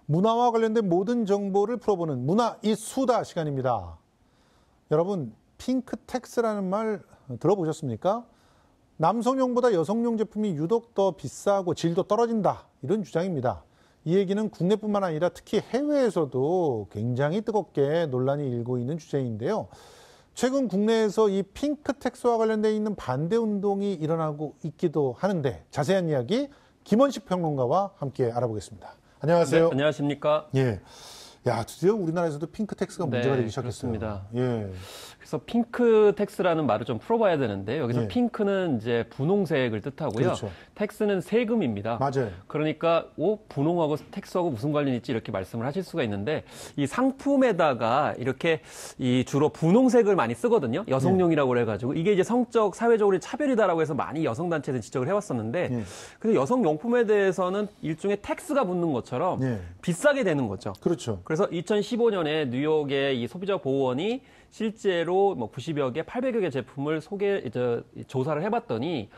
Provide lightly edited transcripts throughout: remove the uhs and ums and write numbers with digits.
문화와 관련된 모든 정보를 풀어보는 문화 이 수다 시간입니다. 여러분, 핑크텍스라는 말 들어보셨습니까? 남성용보다 여성용 제품이 유독 더 비싸고 질도 떨어진다, 이런 주장입니다. 이 얘기는 국내뿐만 아니라 특히 해외에서도 굉장히 뜨겁게 논란이 일고 있는 주제인데요. 최근 국내에서 이 핑크텍스와 관련돼 있는 반대 운동이 일어나고 있기도 하는데, 자세한 이야기 김원식 평론가와 함께 알아보겠습니다. 안녕하세요. 네, 안녕하십니까? 예. 야, 드디어 우리나라에서도 핑크텍스가 문제가 되기 시작했어요. 그렇습니다. 예. 그래서 핑크텍스라는 말을 좀 풀어봐야 되는데, 여기서 예. 핑크는 이제 분홍색을 뜻하고요. 그렇죠. 텍스는 세금입니다. 맞아요. 그러니까 분홍하고 텍스하고 무슨 관련이 있지 이렇게 말씀을 하실 수가 있는데, 이 상품에다가 이렇게 주로 분홍색을 많이 쓰거든요. 여성용이라고 해가지고 이게 이제 성적 사회적으로 차별이다라고 해서 많이 여성 단체에서 지적을 해왔었는데, 예. 근데 여성용품에 대해서는 일종의 텍스가 붙는 것처럼 예. 비싸게 되는 거죠. 그렇죠. 그래서 2015년에 뉴욕의 이 소비자 보호원이 실제로 90여 개, 800여 개 제품을 조사를 해봤더니,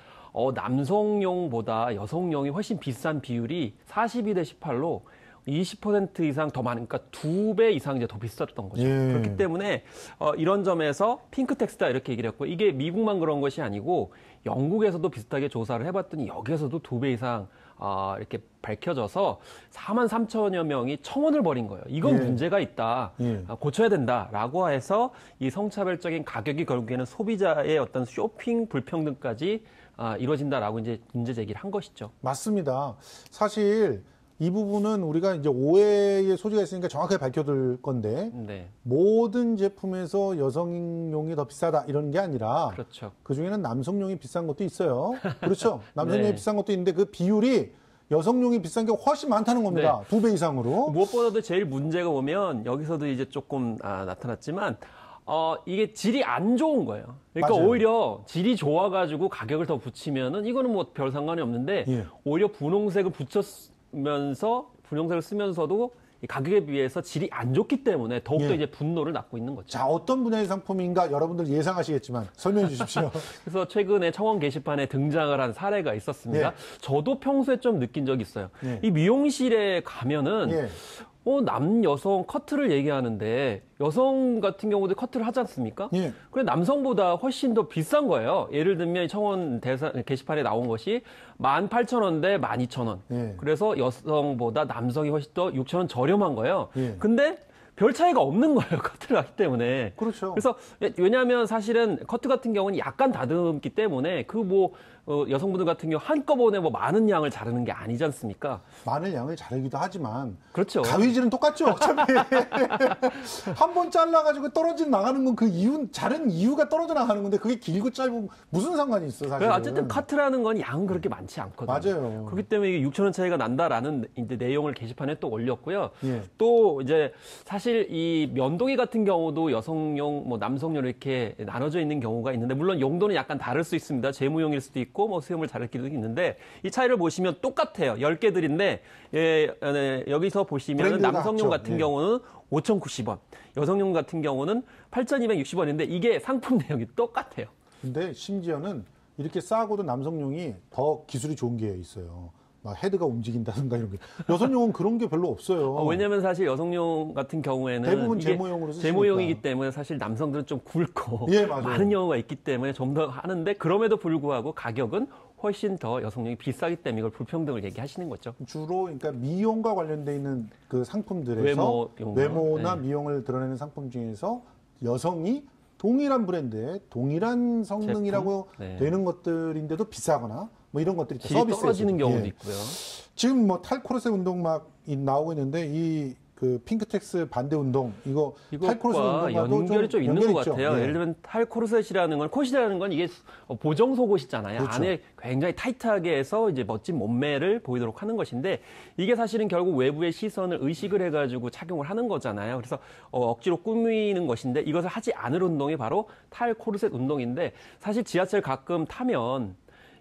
남성용보다 여성용이 훨씬 비싼 비율이 42대 18로 20% 이상 더 많으니까 2배 이상 이제 더 비쌌던 거죠. 예. 그렇기 때문에 이런 점에서 핑크텍스다 이렇게 얘기를 했고, 이게 미국만 그런 것이 아니고 영국에서도 비슷하게 조사를 해봤더니 여기에서도 2배 이상 이렇게 밝혀져서 43,000여 명이 청원을 벌인 거예요. 이건 예. 문제가 있다. 예. 고쳐야 된다라고 해서 이 성차별적인 가격이 결국에는 소비자의 어떤 쇼핑 불평등까지 이루어진다라고 이제 문제 제기를 한 것이죠. 맞습니다. 사실 이 부분은 우리가 이제 오해의 소지가 있으니까 정확하게 밝혀둘 건데, 네. 모든 제품에서 여성용이 더 비싸다 이런 게 아니라, 그렇죠. 그중에는 남성용이 비싼 것도 있어요. 그렇죠. 남성용이 네. 비싼 것도 있는데 그 비율이 여성용이 비싼 게 훨씬 많다는 겁니다. 네. 2배 이상으로. 무엇보다도 제일 문제가 보면 여기서도 이제 조금 나타났지만, 이게 질이 안 좋은 거예요. 그러니까 맞아요. 오히려 질이 좋아가지고 가격을 더 붙이면은 이거는 뭐 별 상관이 없는데, 예. 오히려 분홍색을 분홍색을 쓰면서도 이 가격에 비해서 질이 안 좋기 때문에 더욱더 예. 이제 분노를 낳고 있는 거죠. 자, 어떤 분야의 상품인가 여러분들 예상하시겠지만 설명해 주십시오. 그래서 최근에 청원 게시판에 등장을 한 사례가 있었습니다. 예. 저도 평소에 좀 느낀 적이 있어요. 예. 이 미용실에 가면은 예. 남, 여성 커트를 얘기하는데 여성 같은 경우도 커트를 하지 않습니까? 예. 그래 남성보다 훨씬 더 비싼 거예요. 예를 들면 청원 게시판에 나온 것이 18,000원 대 12,000원. 예. 그래서 여성보다 남성이 훨씬 더 6,000원 저렴한 거예요. 예. 근데 별 차이가 없는 거예요. 커트를 하기 때문에. 그렇죠. 그래서 왜냐하면 사실은 커트 같은 경우는 약간 다듬기 때문에 여성분들 같은 경우 한꺼번에 많은 양을 자르는 게 아니지 않습니까? 많은 양을 자르기도 하지만 그렇죠. 가위질은 똑같죠. 어차피 한 번 잘라가지고 떨어져 나가는 건 그 이유, 자른 이유가 떨어져 나가는 건데 그게 길고 짧고 무슨 상관이 있어 사실. 어쨌든 커트라는 건 양은 그렇게 많지 않거든요. 맞아요. 그렇기 때문에 이게 6,000원 차이가 난다라는 이제 내용을 게시판에 또 올렸고요. 예. 또 이제 사실 이 면도기 같은 경우도 여성용, 남성용 이렇게 나눠져 있는 경우가 있는데, 물론 용도는 약간 다를 수 있습니다. 재무용일 수도 있고 수염을 자를 기도 있는데, 이 차이를 보시면 똑같아요. 10개들인데 여기서 보시면 남성용 같은 예. 경우는 5,090원, 여성용 같은 경우는 8,260원인데 이게 상품 내용이 똑같아요. 근데 심지어는 이렇게 싸고도 남성용이 더 기술이 좋은 게 있어요. 막 헤드가 움직인다든가 이런 게. 여성용은 그런 게 별로 없어요. 왜냐면 사실 여성용 같은 경우에는 대부분 이게 제모용으로 쓰시니까. 제모용이기 때문에 사실 남성들은 좀 굵고 예, 맞아요. 많은 경우가 있기 때문에 좀 더 하는데, 그럼에도 불구하고 가격은 훨씬 더 여성용이 비싸기 때문에 이걸 불평등을 얘기하시는 거죠. 주로 그러니까 미용과 관련돼 있는 그 상품들에서 외모나 네. 미용을 드러내는 상품 중에서 여성이 동일한 브랜드에 동일한 성능이라고 네. 되는 것들인데도 비싸거나 뭐 이런 것들이 질이 서비스에서 떨어지는 경우도 예. 있고요. 지금 뭐 탈코르세 운동 막 나오고 있는데 이 그 핑크텍스 반대 운동 이거 탈코르세 이것과 운동과도 연결이 좀 있는 것 있죠. 같아요. 예. 예를 들면 탈코르셋이라는 건, 콧이라는 건 이게 보정 속옷이잖아요. 그렇죠. 안에 굉장히 타이트하게 해서 이제 멋진 몸매를 보이도록 하는 것인데, 이게 사실은 결국 외부의 시선을 의식을 해가지고 착용을 하는 거잖아요. 그래서 억지로 꾸미는 것인데, 이것을 하지 않을 운동이 바로 탈코르셋 운동인데, 사실 지하철 가끔 타면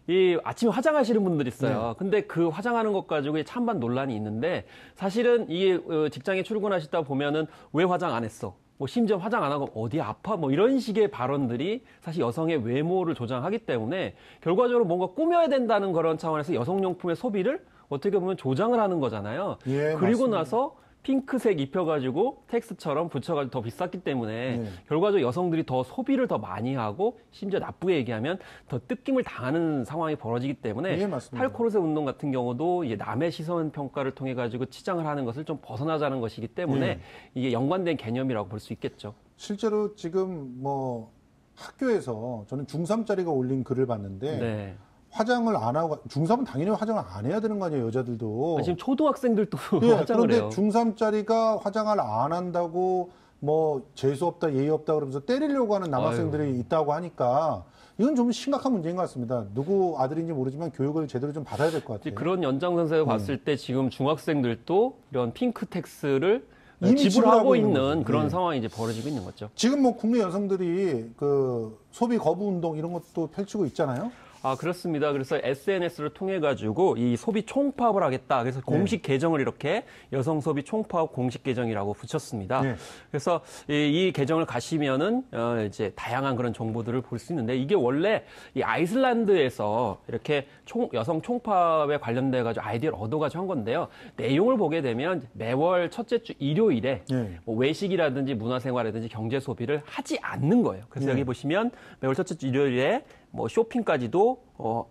이 아침에 화장하시는 분들 있어요. 네. 근데 그 화장하는 것 가지고 찬반 논란이 있는데, 사실은 이게 직장에 출근하시다 보면은 왜 화장 안 했어? 심지어 화장 안 하고 어디 아파? 이런 식의 발언들이 사실 여성의 외모를 조장하기 때문에 결과적으로 뭔가 꾸며야 된다는 그런 차원에서 여성용품의 소비를 어떻게 보면 조장을 하는 거잖아요. 예, 그리고 맞습니다. 나서 핑크색 입혀가지고 텍스처럼 붙여가지고 더 비쌌기 때문에 결과적으로 여성들이 더 소비를 더 많이 하고 심지어 나쁘게 얘기하면 더 뜯김을 당하는 상황이 벌어지기 때문에 예, 맞습니다. 탈코르세 운동 같은 경우도 이제 남의 시선 평가를 통해 가지고 치장을 하는 것을 좀 벗어나자는 것이기 때문에 이게 연관된 개념이라고 볼 수 있겠죠. 실제로 지금 뭐 학교에서 저는 중3짜리가 올린 글을 봤는데 네. 화장을 안 하고 중3은 당연히 화장을 안 해야 되는 거 아니에요, 여자들도. 지금 초등학생들도 예, 화장을 그런데 해요. 중3짜리가 화장을 안 한다고 뭐 재수 없다, 예의 없다 그러면서 때리려고 하는 남학생들이 있다고 하니까 이건 좀 심각한 문제인 것 같습니다. 누구 아들인지 모르지만 교육을 제대로 좀 받아야 될 것 같아요. 그런 연장선상에서 봤을 때 지금 중학생들도 이런 핑크텍스를 이미 지불하고 지불하고 있는 있는 거죠. 그런 네. 상황이 이제 벌어지고 있는 거죠. 지금 뭐 국내 여성들이 그 소비 거부 운동 이런 것도 펼치고 있잖아요. 아, 그렇습니다. 그래서 SNS를 통해 가지고 이 소비 총파업을 하겠다. 그래서 공식 계정을 이렇게 여성 소비 총파업 공식 계정이라고 붙였습니다. 네. 그래서 이 계정을 가시면은 이제 다양한 그런 정보들을 볼 수 있는데 이게 원래 이 아이슬란드에서 이렇게 여성 총파업에 관련돼 가지고 아이디어를 얻어 가지고 한 건데요. 내용을 보게 되면 매월 첫째 주 일요일에 네. 뭐 외식이라든지 문화생활이라든지 경제 소비를 하지 않는 거예요. 그래서 여기 보시면 매월 첫째 주 일요일에 뭐 쇼핑까지도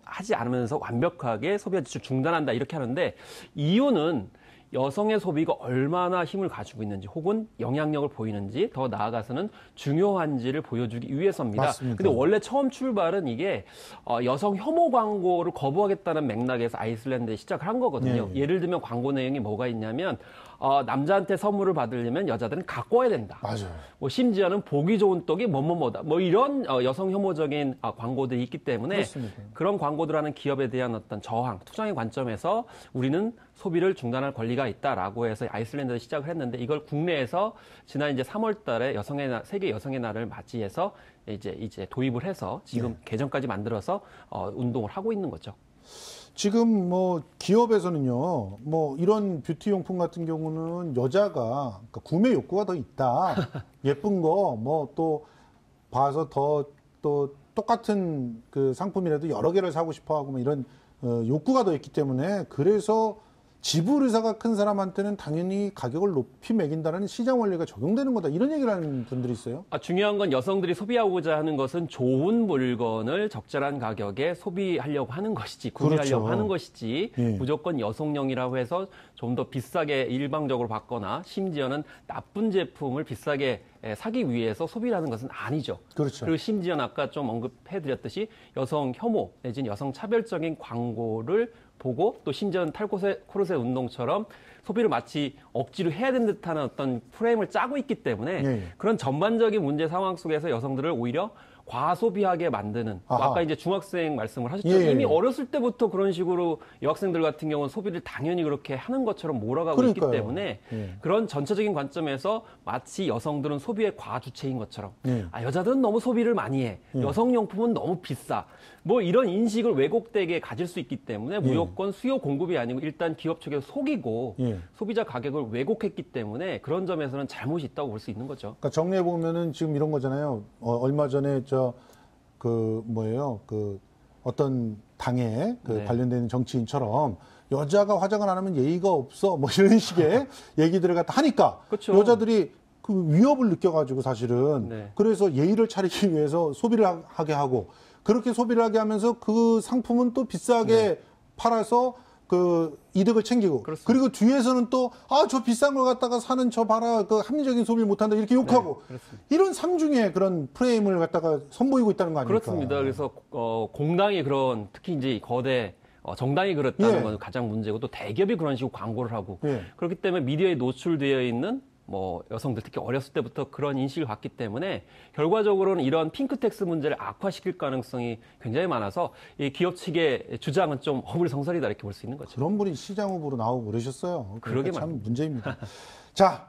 하지 않으면서 완벽하게 소비 지출 중단한다 이렇게 하는데 이유는 여성의 소비가 얼마나 힘을 가지고 있는지 혹은 영향력을 보이는지 더 나아가서는 중요한지를 보여주기 위해서입니다. 맞습니다. 근데 원래 처음 출발은 이게 여성 혐오 광고를 거부하겠다는 맥락에서 아이슬란드에 시작을 한 거거든요. 예. 예를 들면 광고 내용이 뭐가 있냐면 남자한테 선물을 받으려면 여자들은 갖고 와야 된다. 맞아요. 뭐 심지어는 보기 좋은 떡이 뭐뭐뭐다. 뭐 이런 여성 혐오적인 광고들이 있기 때문에 그렇습니다. 그런 광고들 하는 기업에 대한 어떤 저항, 투쟁의 관점에서 우리는 소비를 중단할 권리가 있다라고 해서 아이슬란드에서 시작을 했는데 이걸 국내에서 지난 이제 3월 달에 세계 여성의 날을 맞이해서 이제 도입을 해서 지금 계정까지 만들어서 운동을 하고 있는 거죠. 지금 뭐 기업에서는요, 뭐 이런 뷰티 용품 같은 경우는 여자가 그러니까 구매 욕구가 더 있다. 예쁜 거 뭐 또 봐서 더 또 똑같은 그 상품이라도 여러 개를 사고 싶어 하고 뭐 이런 욕구가 더 있기 때문에 그래서 지불 의사가 큰 사람한테는 당연히 가격을 높이 매긴다는 시장 원리가 적용되는 거다. 이런 얘기를 하는 분들이 있어요. 중요한 건 여성들이 소비하고자 하는 것은 좋은 물건을 적절한 가격에 소비하려고 하는 것이지, 구매하려고 그렇죠. 하는 것이지, 예. 무조건 여성용이라고 해서 좀 더 비싸게 일방적으로 받거나 심지어는 나쁜 제품을 비싸게 사기 위해서 소비를 하는 것은 아니죠. 그렇죠. 그리고 심지어는 아까 좀 언급해드렸듯이 여성 혐오 내지는 여성 차별적인 광고를 보고 또 심지어는 탈코르세 운동처럼 소비를 마치 억지로 해야 되는 듯한 어떤 프레임을 짜고 있기 때문에 예. 그런 전반적인 문제 상황 속에서 여성들을 오히려 과소비하게 만드는 아하. 아까 이제 중학생 말씀을 하셨죠. 예. 이미 어렸을 때부터 그런 식으로 여학생들 같은 경우는 소비를 당연히 그렇게 하는 것처럼 몰아가고 그러니까요. 있기 때문에 예. 그런 전체적인 관점에서 마치 여성들은 소비의 과주체인 것처럼 예. 여자들은 너무 소비를 많이 해. 여성용품은 너무 비싸. 뭐 이런 인식을 왜곡되게 가질 수 있기 때문에 무조건 수요 공급이 아니고 일단 기업 측에서 속이고 예. 소비자 가격을 왜곡했기 때문에 그런 점에서는 잘못이 있다고 볼 수 있는 거죠. 그러니까 정리해 보면은 지금 이런 거잖아요. 얼마 전에 그 어떤 당에 네. 관련된 정치인처럼 여자가 화장을 안 하면 예의가 없어 뭐 이런 식의 얘기들을 갖다 하니까 그렇죠. 여자들이 그 위협을 느껴가지고 사실은 네. 그래서 예의를 차리기 위해서 소비를 하게 하고 그렇게 소비를 하게 하면서 그 상품은 또 비싸게 팔아서 그 이득을 챙기고 그렇습니다. 그리고 뒤에서는 또 저 비싼 걸 갖다가 사는 저 봐라 그 합리적인 소비를 못한다 이렇게 욕하고 그렇습니다. 이런 삼중의 그런 프레임을 갖다가 선보이고 있다는 거 아닙니까? 그렇습니다. 그래서 공당이 그런 특히 이제 거대 정당이 그렇다는 예. 건 가장 문제고 또 대기업이 그런 식으로 광고를 하고 예. 그렇기 때문에 미디어에 노출되어 있는 뭐 여성들 특히 어렸을 때부터 그런 인식을 갖기 때문에 결과적으로는 이런 핑크텍스 문제를 악화시킬 가능성이 굉장히 많아서 이 기업 측의 주장은 좀 허물성설이다 이렇게 볼 수 있는 거죠. 그런 분이 시장 후보로 나오고 그러셨어요. 그러게 그러니까 참 말입니다. 문제입니다. 자,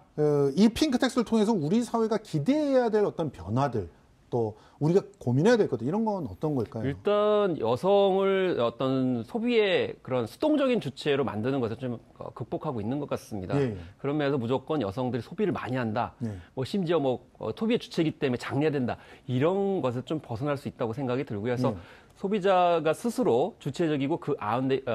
이 핑크텍스를 통해서 우리 사회가 기대해야 될 어떤 변화들 또 우리가 고민해야 될 것들 이런 건 어떤 걸까요? 일단 여성을 어떤 소비의 그런 수동적인 주체로 만드는 것을 좀 극복하고 있는 것 같습니다. 예. 그런 면에서 무조건 여성들이 소비를 많이 한다. 예. 뭐 심지어 뭐 소비의 주체이기 때문에 장려된다. 이런 것을 좀 벗어날 수 있다고 생각이 들고요. 그래서 소비자가 스스로 주체적이고 그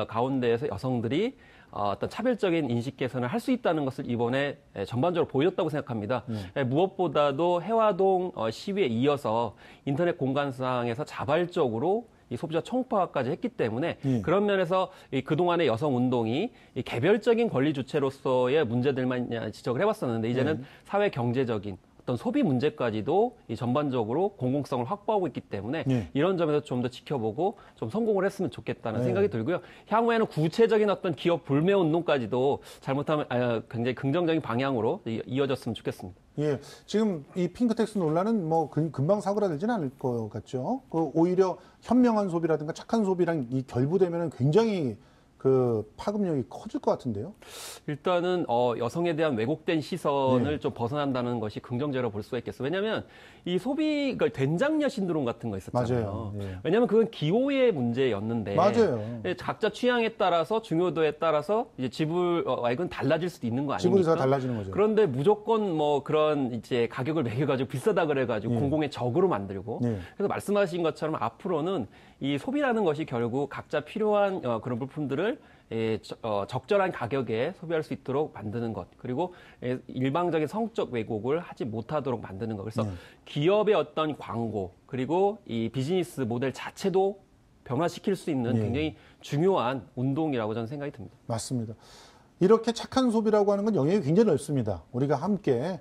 가운데에서 여성들이 어떤 차별적인 인식 개선을 할 수 있다는 것을 이번에 전반적으로 보여줬다고 생각합니다. 무엇보다도 해화동 시위에 이어서 인터넷 공간상에서 자발적으로 이 소비자 총파까지 했기 때문에 그런 면에서 그동안의 여성 운동이 이 개별적인 권리 주체로서의 문제들만 지적을 해왔었는데 이제는 사회 경제적인 어떤 소비 문제까지도 이 전반적으로 공공성을 확보하고 있기 때문에 이런 점에서 좀 더 지켜보고 좀 성공을 했으면 좋겠다는 생각이 들고요. 향후에는 구체적인 어떤 기업 불매 운동까지도 잘못하면 굉장히 긍정적인 방향으로 이어졌으면 좋겠습니다. 예, 지금 이 핑크텍스 논란은 뭐 금방 사그라들지는 않을 것 같죠. 오히려 현명한 소비라든가 착한 소비랑 이 결부되면 굉장히 그 파급력이 커질 것 같은데요. 일단은 여성에 대한 왜곡된 시선을 좀 벗어난다는 것이 긍정적으로 볼 수가 있겠어요. 왜냐하면 이 소비가 된장녀 신드롬 같은 거 있었잖아요. 맞아요. 예. 왜냐하면 그건 기호의 문제였는데 맞아요. 각자 취향에 따라서 중요도에 따라서 이제 지불액은 달라질 수도 있는 거 아닙니까? 지불이 다 달라지는 거죠. 그런데 무조건 뭐 그런 이제 가격을 매겨가지고 비싸다 그래가지고 공공의 적으로 만들고 그래서 말씀하신 것처럼 앞으로는 이 소비라는 것이 결국 각자 필요한 그런 물품들을 적절한 가격에 소비할 수 있도록 만드는 것 그리고 일방적인 성적 왜곡을 하지 못하도록 만드는 것 그래서 기업의 어떤 광고 그리고 이 비즈니스 모델 자체도 변화시킬 수 있는 굉장히 중요한 운동이라고 저는 생각이 듭니다. 맞습니다. 이렇게 착한 소비라고 하는 건 영역이 굉장히 넓습니다. 우리가 함께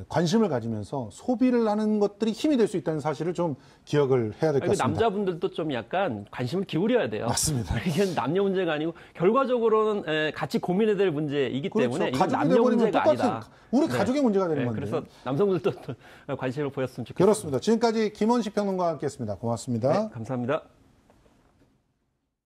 관심을 가지면서 소비를 하는 것들이 힘이 될 수 있다는 사실을 좀 기억을 해야 될 것 같습니다. 남자분들도 좀 약간 관심을 기울여야 돼요. 맞습니다. 이게 남녀 문제가 아니고 결과적으로는 같이 고민해야 될 문제이기 때문에 이건 남녀 문제가 아니다. 우리 가족의 문제가 되는 건데. 그래서 남성분들도 관심을 보였으면 좋겠습니다. 그렇습니다. 지금까지 김원식 평론가와 함께했습니다. 고맙습니다. 네, 감사합니다.